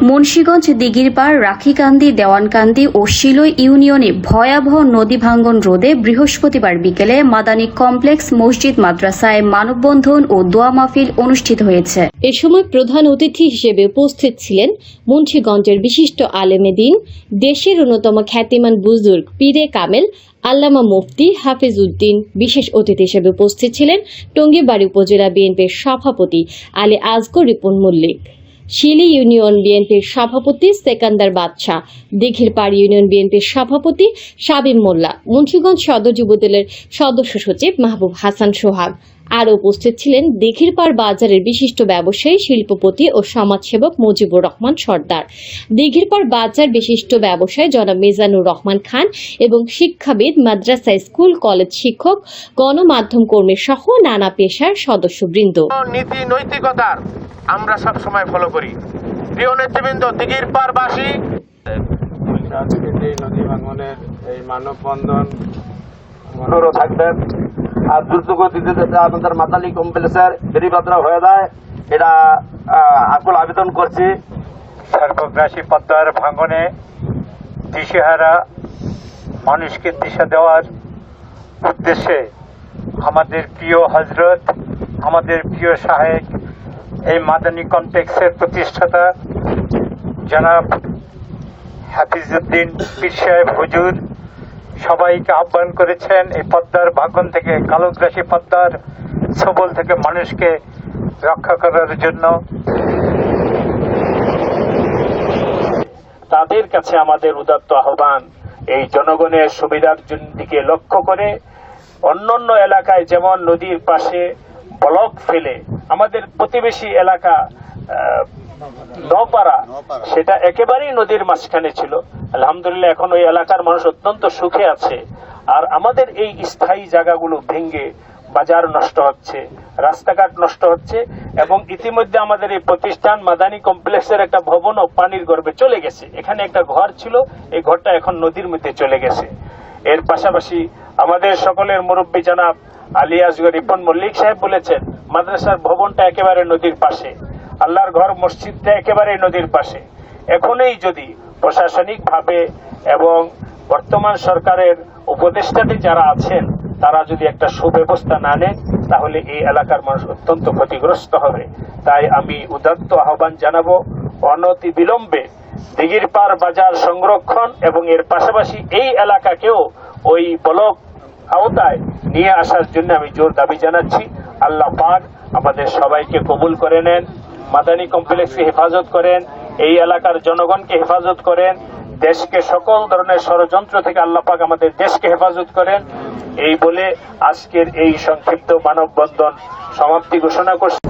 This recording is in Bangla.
মুন্সিগঞ্জ দিঘিরপাড় রাখিকান্দি দেওয়ানকান্দি ও শিলই ইউনিয়নে ভয়াবহ নদী ভাঙ্গন রোধে বৃহস্পতিবার বিকেলে মাদানী কমপ্লেক্স মসজিদ মাদ্রাসায় মানববন্ধন ও দোয়া মাহফিল অনুষ্ঠিত হয়েছে। এ সময় প্রধান অতিথি হিসেবে উপস্থিত ছিলেন মুন্সিগঞ্জের বিশিষ্ট আলেমে দ্বীন, দেশের অন্যতম খ্যাতিমান বুজুর্গ পীরে কামেল আল্লামা মুফতি হাফিজ উদ্দিন। বিশেষ অতিথি হিসেবে উপস্থিত ছিলেন টঙ্গীবাড়ি উপজেলা বিএনপির সভাপতি আলী আসগর রিপন মল্লিক, শিলি ইউনিয়ন বিএনপির সভাপতি সেকান্দার বাদশাহ, দিঘিরপাড় ইউনিয়ন বিএনপির সভাপতি শাবিম মোল্লা, মুন্সিগঞ্জ সদর যুবদলের সদস্য সচিব মাহবুব হাসান সোহাগ। আরও উপস্থিত ছিলেন দিঘিরপাড় বাজারের বিশিষ্ট ব্যবসায়ী, শিল্পপতি ও সমাজসেবক মুজিবুর রহমান সর্দার, দিঘিরপাড় বাজার বিশিষ্ট ব্যবসায়ী জনাব মিজানুর রহমান খান এবং শিক্ষাবিদ, মাদ্রাসা, স্কুল, কলেজ শিক্ষক, গণমাধ্যম কর্মী সহ নানা পেশার সদস্যবৃন্দ। নীতি নৈতিকতার আমরা সব সময় ফলো করি। প্রিয় নেতৃবৃন্দ, দিঘিরপাড়বাসী, নদী ভাঙনের এই মানববন্ধন থাকবেন আর দ্রুত গতিতে যাতে আমাদের মাদানী কমপ্লেক্সের বেরিবাদরা হয়ে যায়, এটা আকুল আবেদন করছি। সর্বগ্রাসী পদ্মার ভাঙনে দিশেহারা মানুষকে দিশা দেওয়ার উদ্দেশ্যে আমাদের প্রিয় হজরত, আমাদের প্রিয় সাহেব, এই মাদানী কমপ্লেক্সের প্রতিষ্ঠাতা জনাব হাফিজউদ্দিন পীর সাহেব হুজুর সবাইকে আহ্বান করেছেন এই পদ্মার ভাঙন থেকে, কালোগ্রাসী পদ্মার সবল থেকে মানুষকে রক্ষা করার জন্য। তাদের কাছে আমাদের উদাত্ত আহ্বান, এই জনগণের সুবিধার দিকে লক্ষ্য করে অন্যান্য এলাকায় যেমন নদীর পাশে ব্লক ফেলে আমাদের প্রতিবেশী এলাকা নওপাড়া, সেটা একেবারেই নদীর মাঝখানে ছিল। আলহামদুলিল্লাহ এখন ওই এলাকার মানুষ অত্যন্ত সুখে আছে। আর আমাদের এই স্থায়ী জায়গাগুলো ভেঙে বাজার নষ্ট হচ্ছে, রাস্তাঘাট নষ্ট হচ্ছে এবং ইতিমধ্যে আমাদের এই প্রতিষ্ঠান মাদানী কমপ্লেক্সের একটা ভবনও পানির গর্ভে চলে গেছে। এখানে একটা ঘর ছিল, এই ঘরটা এখন নদীর মধ্যে চলে গেছে। এর পাশাপাশি আমাদের সকলের মুরব্বী জনাব আলী আসগর রিপন মল্লিক সাহেব বলেছেন, মাদ্রাসার ভবনটা একেবারে নদীর পাশে, আল্লাহর ঘর মসজিদটা একেবারে নদীর পাশে। এখনই যদি প্রশাসনিক ভাবে এবং বর্তমান সরকারের উপদেষ্টাতে যারা আছেন তারা যদি একটা সুব্যবস্থা না নেন, তাহলে এই এলাকার মানুষ অত্যন্ত ক্ষতিগ্রস্ত হবে। তাই আমি উদাত্ত আহ্বান জানাবো, অনতি বিলম্বে দিঘিরপাড় বাজার সংরক্ষণ এবং এর পাশাপাশি এই এলাকাকেও ওই ব্লক আওতায় নিয়ে আসার জন্য আমি জোর দাবি জানাচ্ছি। আল্লাহ পাক আমাদের সবাইকে কবুল করে নেন, মাদানী কমপ্লেক্সকে হেফাজত করেন, এই এলাকার জনগণকে হেফাজত করেন, দেশকে সকল ধরনের ষড়যন্ত্র থেকে আল্লাহ পাক আমাদের দেশকে হেফাজত করেন। এই বলে আজকের এই সংক্ষিপ্ত মানববন্ধন সমাপ্তি ঘোষণা করছি।